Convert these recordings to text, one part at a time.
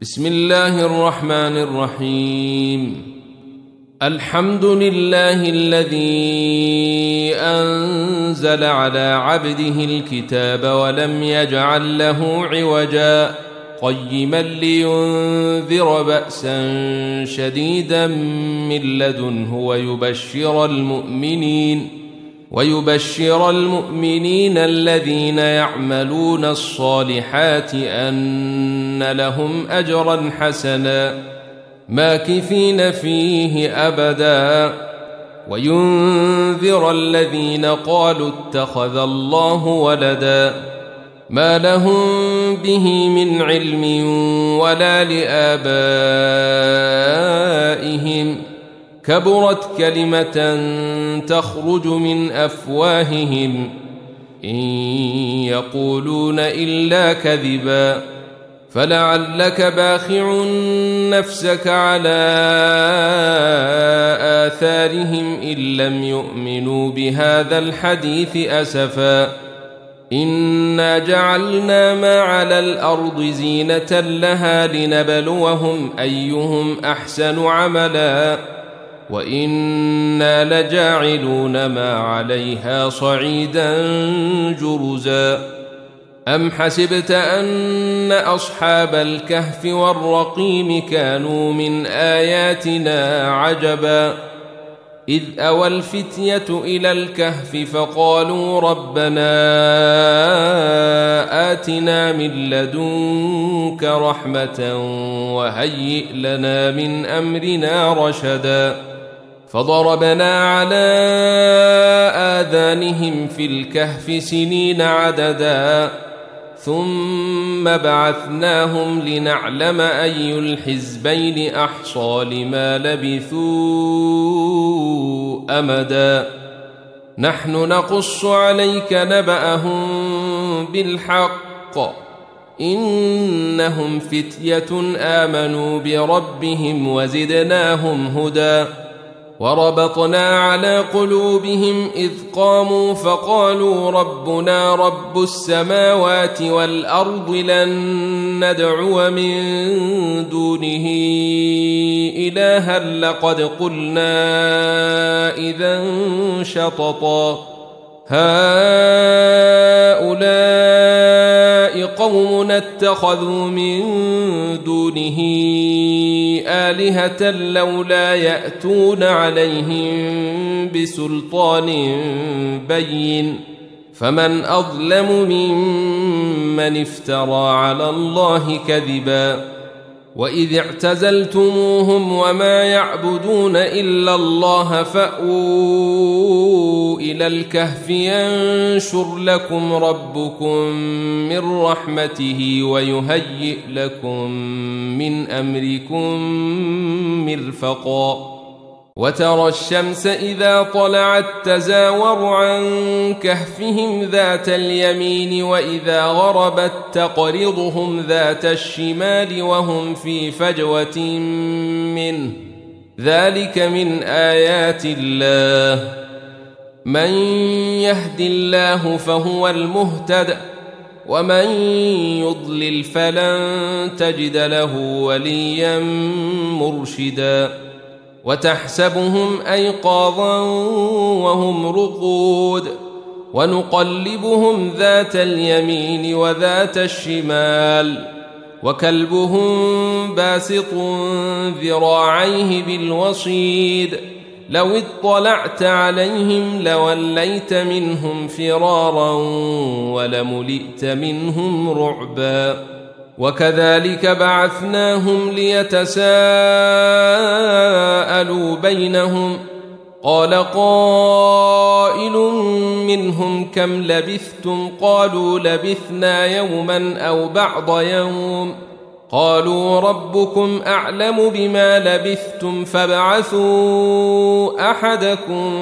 بسم الله الرحمن الرحيم. الحمد لله الذي أنزل على عبده الكتاب ولم يجعل له عوجا قيما لينذر بأسا شديدا من لدنه ويبشر المؤمنين الذين يعملون الصالحات أن لهم أجرا حسنا ماكثين فيه أبدا وينذر الذين قالوا اتخذ الله ولدا ما لهم به من علم ولا لآبائهم كبرت كلمة تخرج من أفواههم إن يقولون إلا كذبا فلعلك باخع نفسك على آثارهم إن لم يؤمنوا بهذا الحديث أسفا إنا جعلنا ما على الأرض زينة لها لنبلوهم أيهم أحسن عملا وإنا لجاعلون ما عليها صعيدا جرزا أم حسبت أن أصحاب الكهف والرقيم كانوا من آياتنا عجبا إذ أوى الفتية إلى الكهف فقالوا ربنا آتنا من لدنك رحمة وهيئ لنا من أمرنا رشدا فضربنا على آذانهم في الكهف سنين عددا ثم بعثناهم لنعلم أي الحزبين أحصى لما لبثوا أمدا نحن نقص عليك نبأهم بالحق إنهم فتية آمنوا بربهم وزدناهم هدى وربطنا على قلوبهم إذ قاموا فقالوا ربنا رب السماوات والأرض لن ندعو من دونه إلها لقد قلنا إذا شططا هؤلاء قوم اتخذوا من دونه آلهة لولا يأتون عليهم بسلطان بين فمن أظلم ممن افترى على الله كذبا وإذ اعتزلتموهم وما يعبدون إلا الله فأووا إلى الكهف ينشر لكم ربكم من رحمته ويهيئ لكم من أمركم مرفقا وترى الشمس إذا طلعت تزاور عن كهفهم ذات اليمين وإذا غربت تقرضهم ذات الشمال وهم في فجوة منه ذلك من آيات الله من يهد الله فهو المهتد ومن يضلل فلن تجد له وليا مرشدا وتحسبهم أيقاظا وهم رقود ونقلبهم ذات اليمين وذات الشمال وكلبهم باسط ذراعيه بالوصيد لو اطلعت عليهم لوليت منهم فرارا ولملئت منهم رعبا وكذلك بعثناهم ليتساءلوا بينهم قال قائل منهم كم لبثتم قالوا لبثنا يوما أو بعض يوم قالوا ربكم أعلم بما لبثتم فابعثوا أحدكم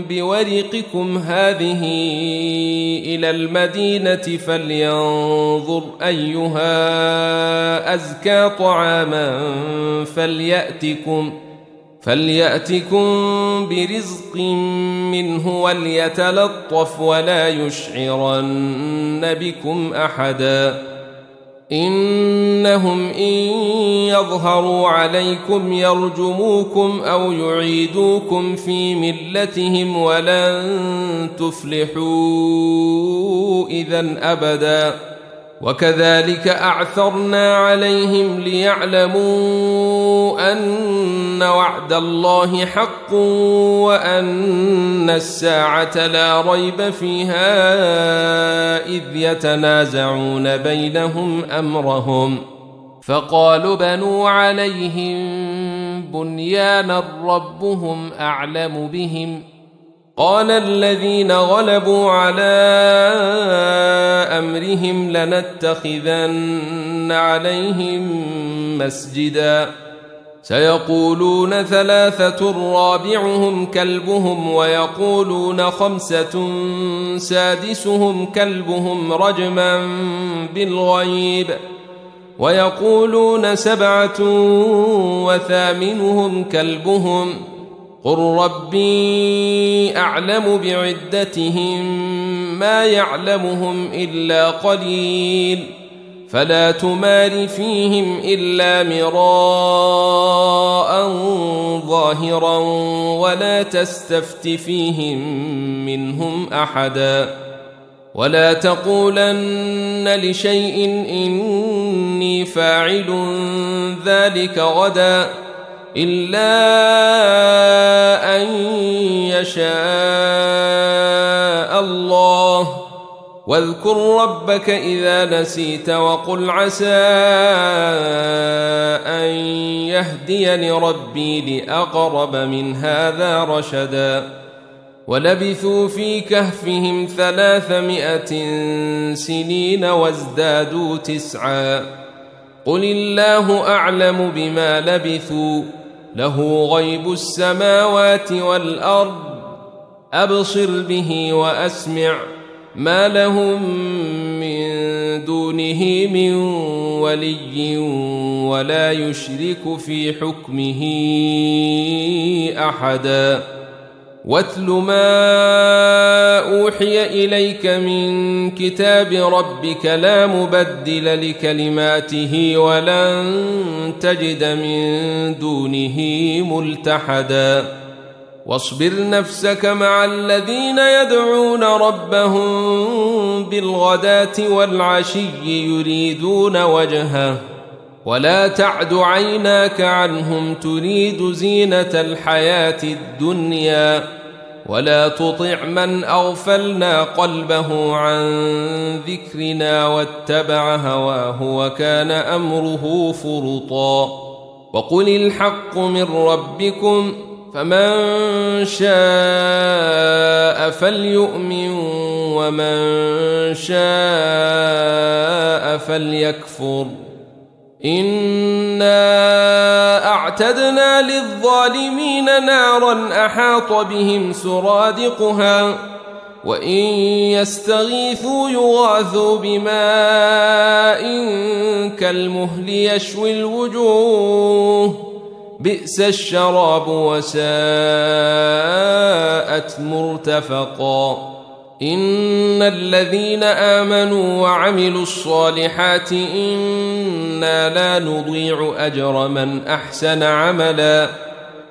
بورقكم هذه إلى المدينة فلينظر أيها أزكى طعاما فليأتكم برزق منه وليتلطف ولا يشعرن بكم أحدا إنهم إن يظهروا عليكم يرجموكم أو يعيدوكم في ملتهم ولن تفلحوا إذن أبدا وكذلك أعثرنا عليهم ليعلموا أن وعد الله حق وأن الساعة لا ريب فيها إذ يتنازعون بينهم أمرهم فقالوا بنوا عليهم بنيانا ربهم أعلم بهم قال الذين غلبوا على أمرهم لنتخذن عليهم مسجدا سيقولون ثلاثة رابعهم كلبهم ويقولون خمسة سادسهم كلبهم رجما بالغيب ويقولون سبعة وثامنهم كلبهم قل ربي أعلم بعدتهم ما يعلمهم إلا قليل فلا تمار فيهم إلا مراء ظاهرا ولا تستفت فيهم منهم أحدا ولا تقولن لشيء إني فاعل ذلك غدا إلا أن يشاء الله واذكر ربك إذا نسيت وقل عسى أن يهديني ربي لأقرب من هذا رشدا ولبثوا في كهفهم 300 سنين وازدادوا 9 قل الله أعلم بما لبثوا له غيب السماوات والأرض أبصر به وأسمع ما لهم من دونه من ولي ولا يشرك في حكمه أحدا واتل ما أوحي إليك من كتاب ربك لا مبدل لكلماته ولن تجد من دونه ملتحدا واصبر نفسك مع الذين يدعون ربهم بالغداة والعشي يريدون وجهه ولا تعد عيناك عنهم تريد زينة الحياة الدنيا ولا تطع من أغفلنا قلبه عن ذكرنا واتبع هواه وكان أمره فرطا وقل الحق من ربكم فمن شاء فليؤمن ومن شاء فليكفر إنا أعتدنا للظالمين نارا أحاط بهم سرادقها وإن يستغيثوا يغاثوا بماء كالمهل يشوي الوجوه بئس الشراب وساءت مرتفقا إن الذين آمنوا وعملوا الصالحات إنا لا نضيع أجر من أحسن عملا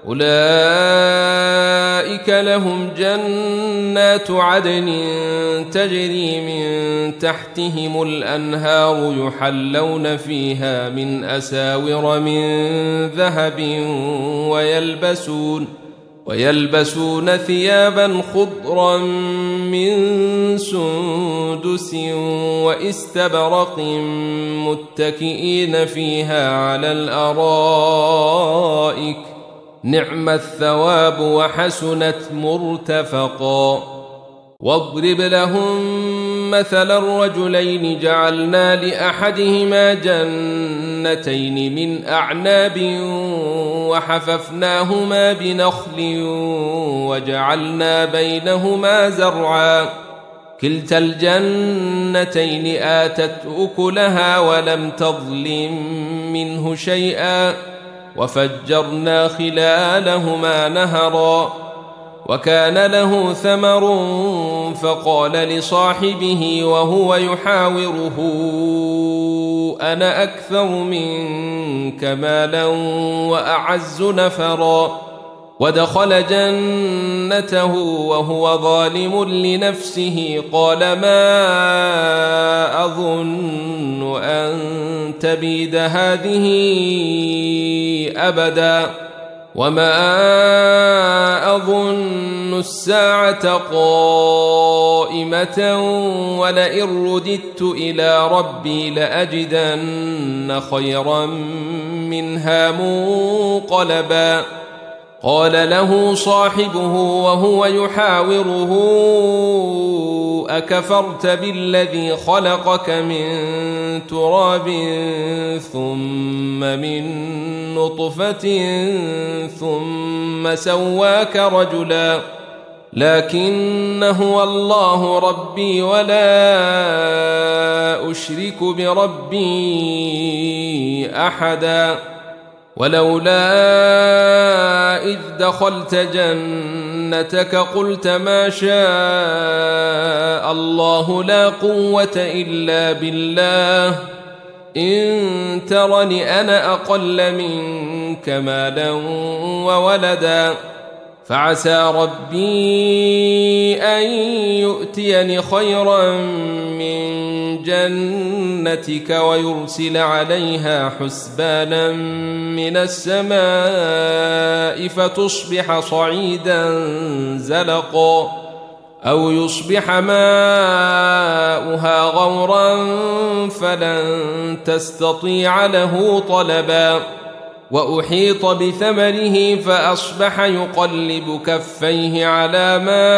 أولئك لهم جنات عدن تجري من تحتهم الأنهار يحلون فيها من أساور من ذهب ويلبسون ثيابا خضرا من سندس واستبرق متكئين فيها على الأرائك نعم الثواب وحسنت مرتفقا واضرب لهم مثل الرجلين جعلنا لأحدهما جنتين من أعناب وحففناهما بنخل وجعلنا بينهما زرعا كلتا الجنتين آتت أكلها ولم تظلم منه شيئا وفجرنا خلالهما نهرا وكان له ثمر فقال لصاحبه وهو يحاوره أنا أكثر منك مالا وأعز نفرا ودخل جنته وهو ظالم لنفسه قال ما أظن أن تبيد هذه أبدا وما أظن الساعة قائمة ولئن رددت إلى ربي لأجدن خيرا منها منقلبا قال له صاحبه وهو يحاوره أكفرت بالذي خلقك من تراب ثم من نطفة ثم سواك رجلا لكن هو الله ربي ولا أشرك بربي أحدا ولولا إذ دخلت جنتك قلت ما شاء الله لا قوة إلا بالله إن ترني أنا أقل منك مالا وولدا فعسى ربي أن يؤتيني خيرا من جنتك ويرسل عليها حسبانا من السماء فتصبح صعيدا زلقا أو يصبح ماؤها غورا فلن تستطيع له طلبا وأحيط بثمره فأصبح يقلب كفيه على ما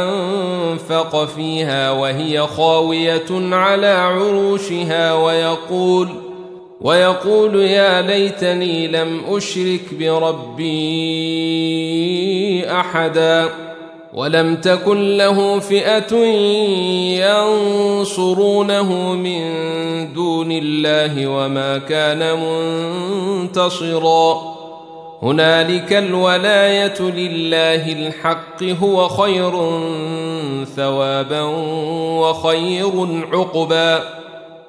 أنفق فيها وهي خاوية على عروشها ويقول يا ليتني لم أشرك بربي أحدا ولم تكن له فئة ينصرونه من دون الله وما كان منتصرا هنالك الولاية لله الحق هو خير ثوابا وخير عقبا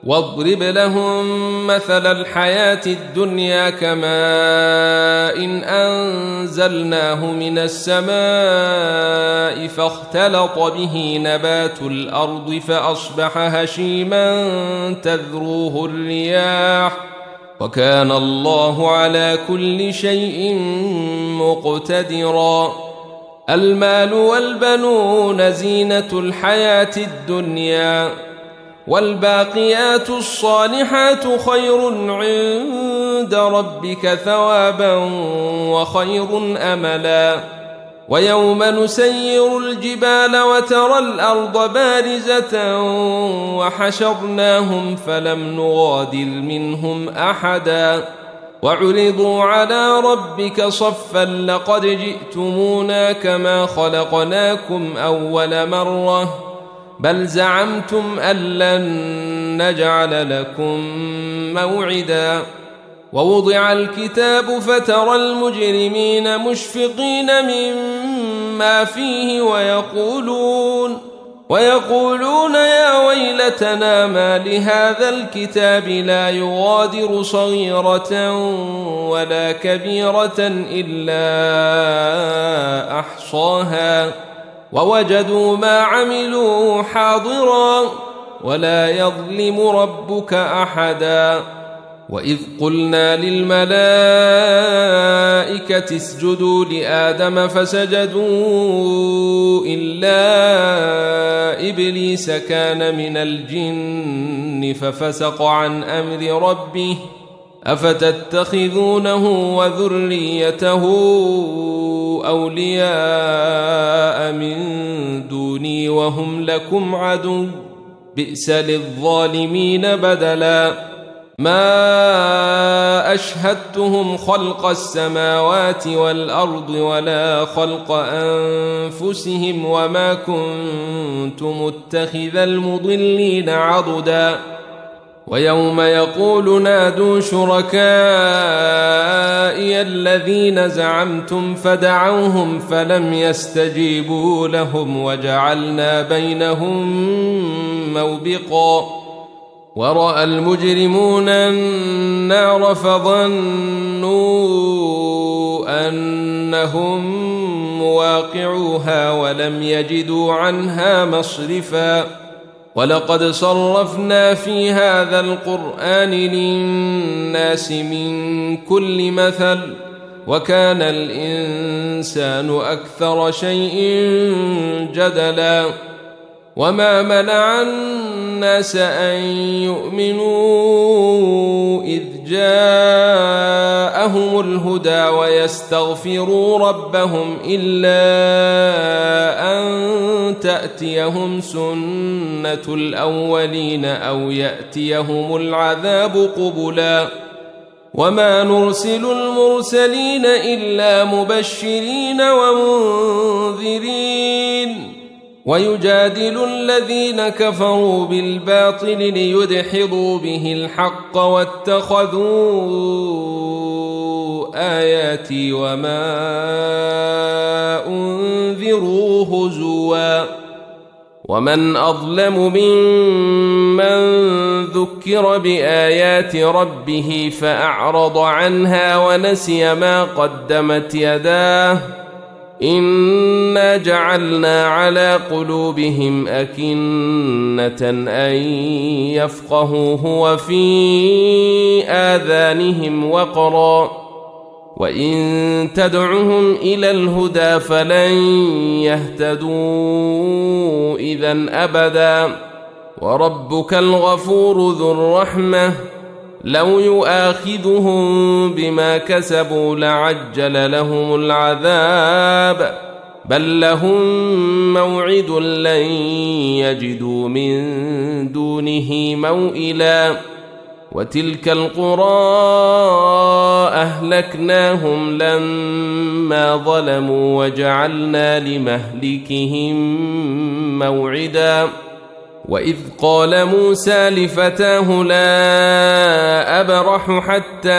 واضرب لهم مثل الحياة الدنيا كماء إن أنزلناه من السماء فاختلط به نبات الأرض فأصبح هشيما تذروه الرياح وكان الله على كل شيء مقتدرا المال والبنون زينة الحياة الدنيا والباقيات الصالحات خير عند ربك ثوابا وخير أملا ويوم نسير الجبال وترى الأرض بارزة وحشرناهم فلم نغادر منهم أحدا وعرضوا على ربك صفا لقد جئتمونا كما خلقناكم أول مرة بل زعمتم أن لن نجعل لكم موعدا ووضع الكتاب فترى المجرمين مشفقين مما فيه ويقولون يا ويلتنا ما لهذا الكتاب لا يغادر صغيرة ولا كبيرة إلا أحصاها ووجدوا ما عملوا حاضرا ولا يظلم ربك أحدا وإذ قلنا للملائكة اسجدوا لآدم فسجدوا إلا إبليس كان من الجن ففسق عن أمر ربه أفتتخذونه وذريته أولياء من دوني وهم لكم عدو بئس للظالمين بدلا ما أشهدتهم خلق السماوات والأرض ولا خلق أنفسهم وما كنت متخذ المضلين عضدا ويوم يقول نادوا شركائي الذين زعمتم فدعوهم فلم يستجيبوا لهم وجعلنا بينهم موبقا ورأى المجرمون النار فظنوا أنهم مواقعوها ولم يجدوا عنها مصرفا ولقد صرفنا في هذا القرآن للناس من كل مثل وكان الإنسان أكثر شيء جدلا وما منع الناس أن يؤمنوا إذ جاءهم الهدى ويستغفروا ربهم إلا أن تأتيهم سنة الأولين أو يأتيهم العذاب قبلا وما نرسل المرسلين إلا مبشرين ومنذرين ويجادل الذين كفروا بالباطل ليدحضوا به الحق واتخذوا آياتي وما أنذروا هزوا ومن أظلم ممن ذكر بآيات ربه فأعرض عنها ونسي ما قدمت يداه إنا جعلنا على قلوبهم أكنة أن يفقهوه وفي آذانهم وقرا وإن تدعهم إلى الهدى فلن يهتدوا إذن أبدا وربك الغفور ذو الرحمة لو يؤاخذهم بما كسبوا لعجل لهم العذاب بل لهم موعد لن يجدوا من دونه موئلا وتلك القرى أهلكناهم لما ظلموا وجعلنا لمهلكهم موعدا وإذ قال موسى لفتاه لا أبرح حتى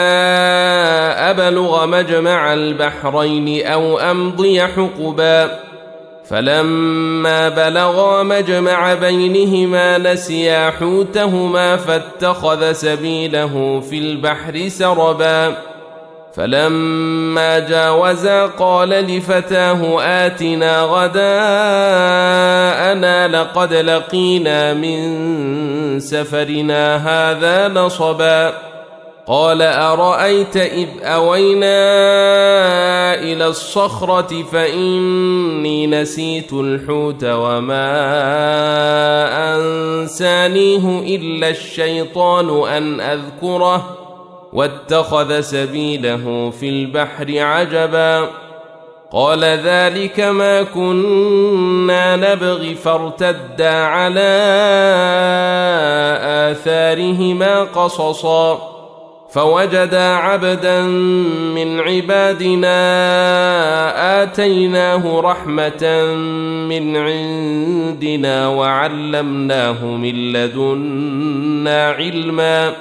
أبلغ مجمع البحرين أو أمضي حقبا فلما بلغا مجمع بينهما نسيا حوتهما فاتخذ سبيله في البحر سربا فلما جاوزا قال لفتاه آتنا غداءنا لقد لقينا من سفرنا هذا نصبا قال أرأيت إذ أوينا إلى الصخرة فإني نسيت الحوت وما أنسانيه إلا الشيطان أن أذكره واتخذ سبيله في البحر عجبا قال ذلك ما كنا نبغي فارتدا على آثارهما قصصا فوجدا عبدا من عبادنا آتيناه رحمة من عندنا وعلمناه من لدنا علما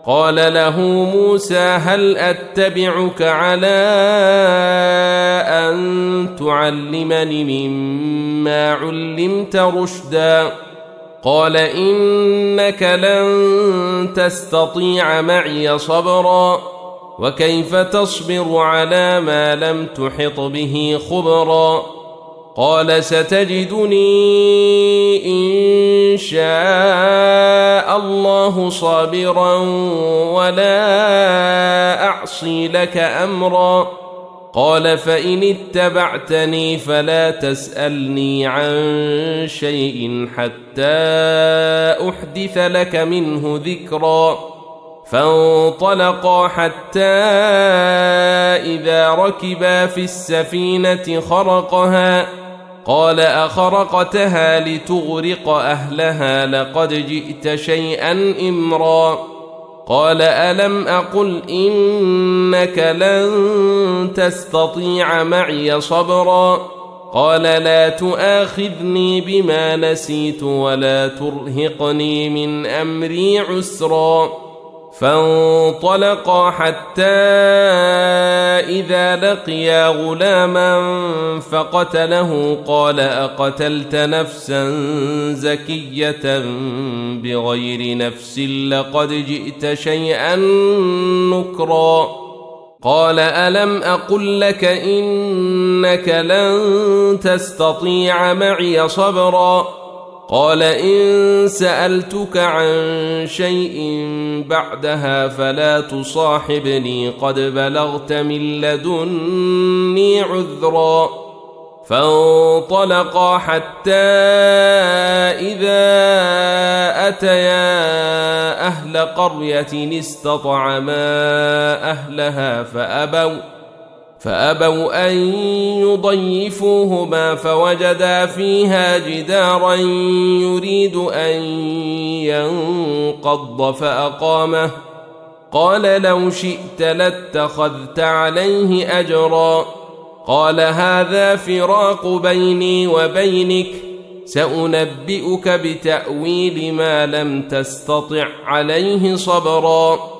قال له موسى هل أتبعك على أن تعلمني مما علمت رشدا قال إنك لن تستطيع معي صبرا وكيف تصبر على ما لم تحط به خبرا قال ستجدني إن شاء الله صابرا ولا أعصي لك أمرا قال فإن اتبعتني فلا تسألني عن شيء حتى أحدث لك منه ذكرا فانطلقا حتى إذا ركبا في السفينة خرقها قال أخرقتها لتغرق أهلها لقد جئت شيئا إمرا قال ألم أقل إنك لن تستطيع معي صبرا قال لا تؤاخذني بما نسيت ولا ترهقني من أمري عسرا فانطلقا حتى إذا لقيا غلاما فقتله قال أقتلت نفسا زكية بغير نفس لقد جئت شيئا نكرا قال ألم أقل لك إنك لن تستطيع معي صبرا قال إن سألتك عن شيء بعدها فلا تصاحبني قد بلغت من لدني عذرا فانطلقا حتى إذا أتيا أهل قرية استطعما أهلها فأبوا أن يضيفوهما فوجدا فيها جدارا يريد أن ينقض فأقامه قال لو شئت لاتخذت عليه أجرا قال هذا فراق بيني وبينك سأنبئك بتأويل ما لم تستطع عليه صبرا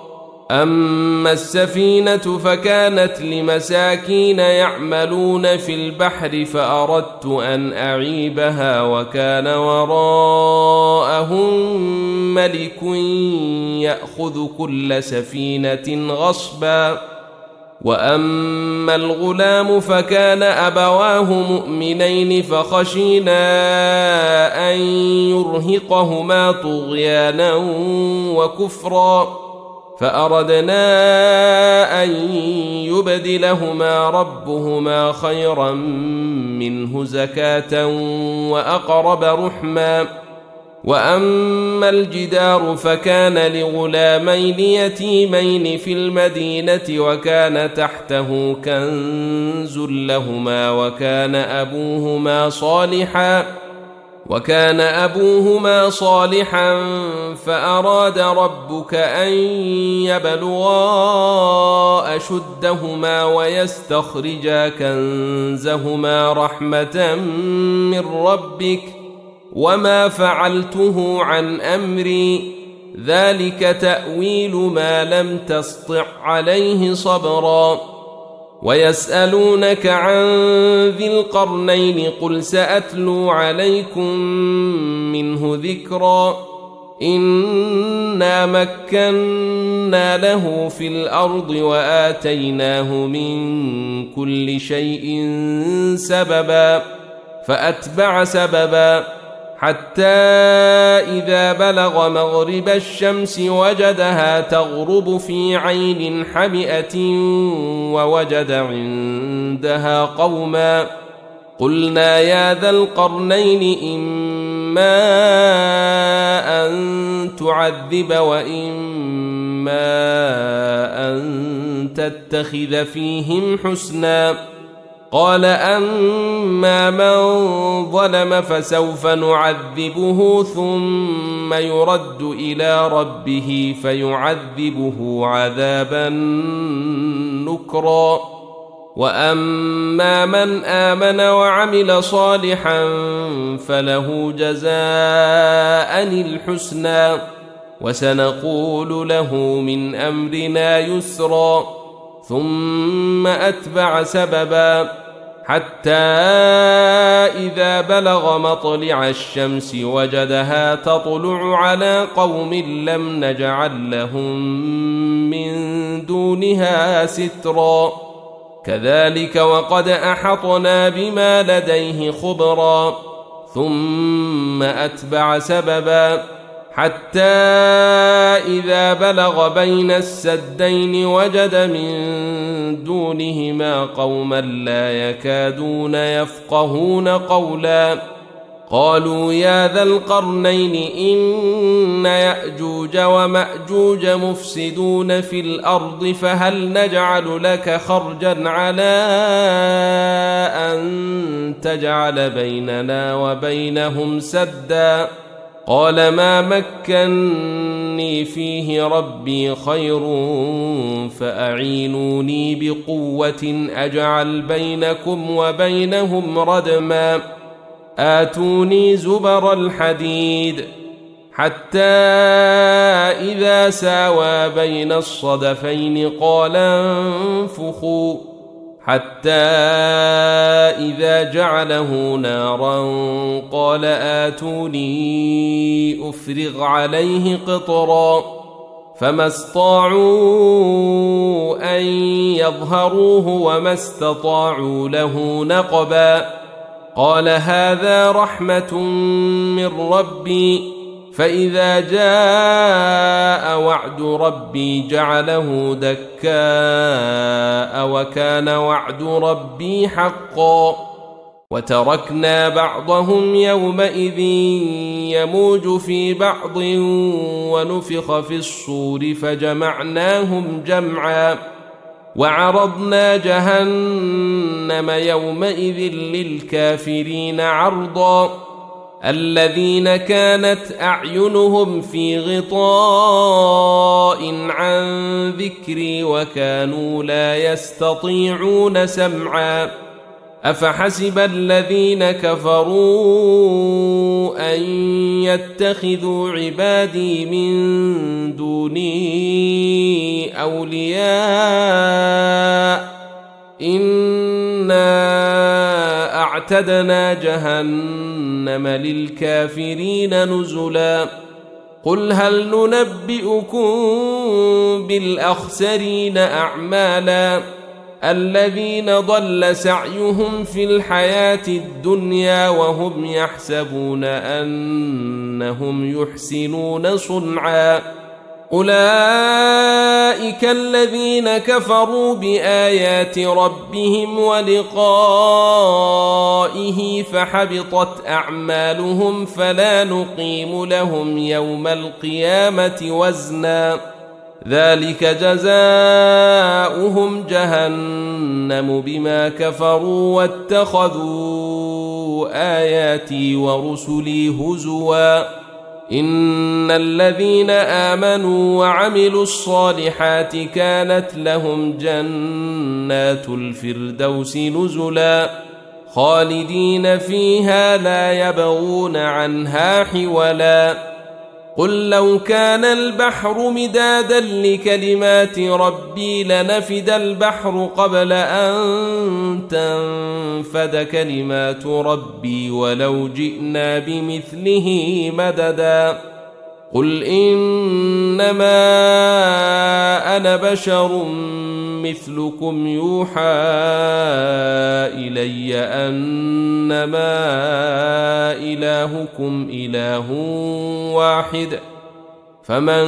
أما السفينة فكانت لمساكين يعملون في البحر فأردت أن أعيبها وكان وراءهم ملك يأخذ كل سفينة غصبا وأما الغلام فكان أبواه مؤمنين فخشينا أن يرهقهما طغيانا وكفرا فأردنا أن يبدلهما ربهما خيرا منه زكاة وأقرب رحما وأما الجدار فكان لغلامين يتيمين في المدينة وكان تحته كنز لهما وكان أبوهما صالحا فأراد ربك أن يبلغا أشدهما ويستخرجا كنزهما رحمة من ربك وما فعلته عن أمري ذلك تأويل ما لم تسطع عليه صبرا ويسألونك عن ذي القرنين قل سأتلو عليكم منه ذكرا إنا مكنا له في الأرض وآتيناه من كل شيء سببا فأتبع سببا حتى إذا بلغ مغرب الشمس وجدها تغرب في عين حمئة ووجد عندها قوما قلنا يا ذا القرنين إما أن تعذب وإما أن تتخذ فيهم حسنا قال أما من ظلم فسوف نعذبه ثم يرد إلى ربه فيعذبه عذابا نكرا وأما من آمن وعمل صالحا فله جزاء الحسنى وسنقول له من أمرنا يسرا ثم أتبع سببا حتى إذا بلغ مطلع الشمس وجدها تطلع على قوم لم نجعل لهم من دونها سترا كذلك وقد أحطنا بما لديه خبرا ثم أتبع سببا حتى إذا بلغ بين السدين وجد من دونهما قوما لا يكادون يفقهون قولا قالوا يا ذا القرنين إن يأجوج ومأجوج مفسدون في الأرض فهل نجعل لك خرجا على أن تجعل بيننا وبينهم سدا قال ما مكني فيه ربي خير فأعينوني بقوة أجعل بينكم وبينهم ردما آتوني زبر الحديد حتى إذا ساوى بين الصدفين قال انفخوا حتى إذا جعله نارا قال آتوني أفرغ عليه قطرا فما استطاعوا أن يظهروه وما استطاعوا له نقبا قال هذا رحمة من ربي فإذا جاء وعد ربي جعله دكاء وكان وعد ربي حقا وتركنا بعضهم يومئذ يموج في بعض ونفخ في الصور فجمعناهم جمعا وعرضنا جهنم يومئذ للكافرين عرضا الذين كانت أعينهم في غطاء عن ذكري وكانوا لا يستطيعون سمعا أفحسب الذين كفروا أن يتخذوا عبادي من دوني أولياء إنا أعتدنا جهنم للكافرين نزلا قل هل ننبئكم بالأخسرين أعمالا الذين ضل سعيهم في الحياة الدنيا وهم يحسبون أنهم يحسنون صنعا أولئك الذين كفروا بآيات ربهم ولقائه فحبطت أعمالهم فلا نقيم لهم يوم القيامة وزنا ذلك جزاؤهم جهنم بما كفروا واتخذوا آياتي ورسلي هزوا إن الذين آمنوا وعملوا الصالحات كانت لهم جنات الفردوس نزلا خالدين فيها لا يبغون عنها حولا قل لو كان البحر مدادا لكلمات ربي لنفد البحر قبل أن تنفد كلمات ربي ولو جئنا بمثله مددا قل إنما أنا بشر مثلكم يوحى إلي أنما إلهكم إله واحد فمن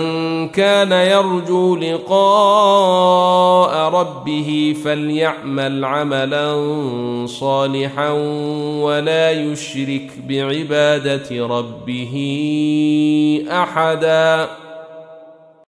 كان يرجو لقاء ربه فليعمل عملا صالحا ولا يشرك بعبادة ربه أحدا.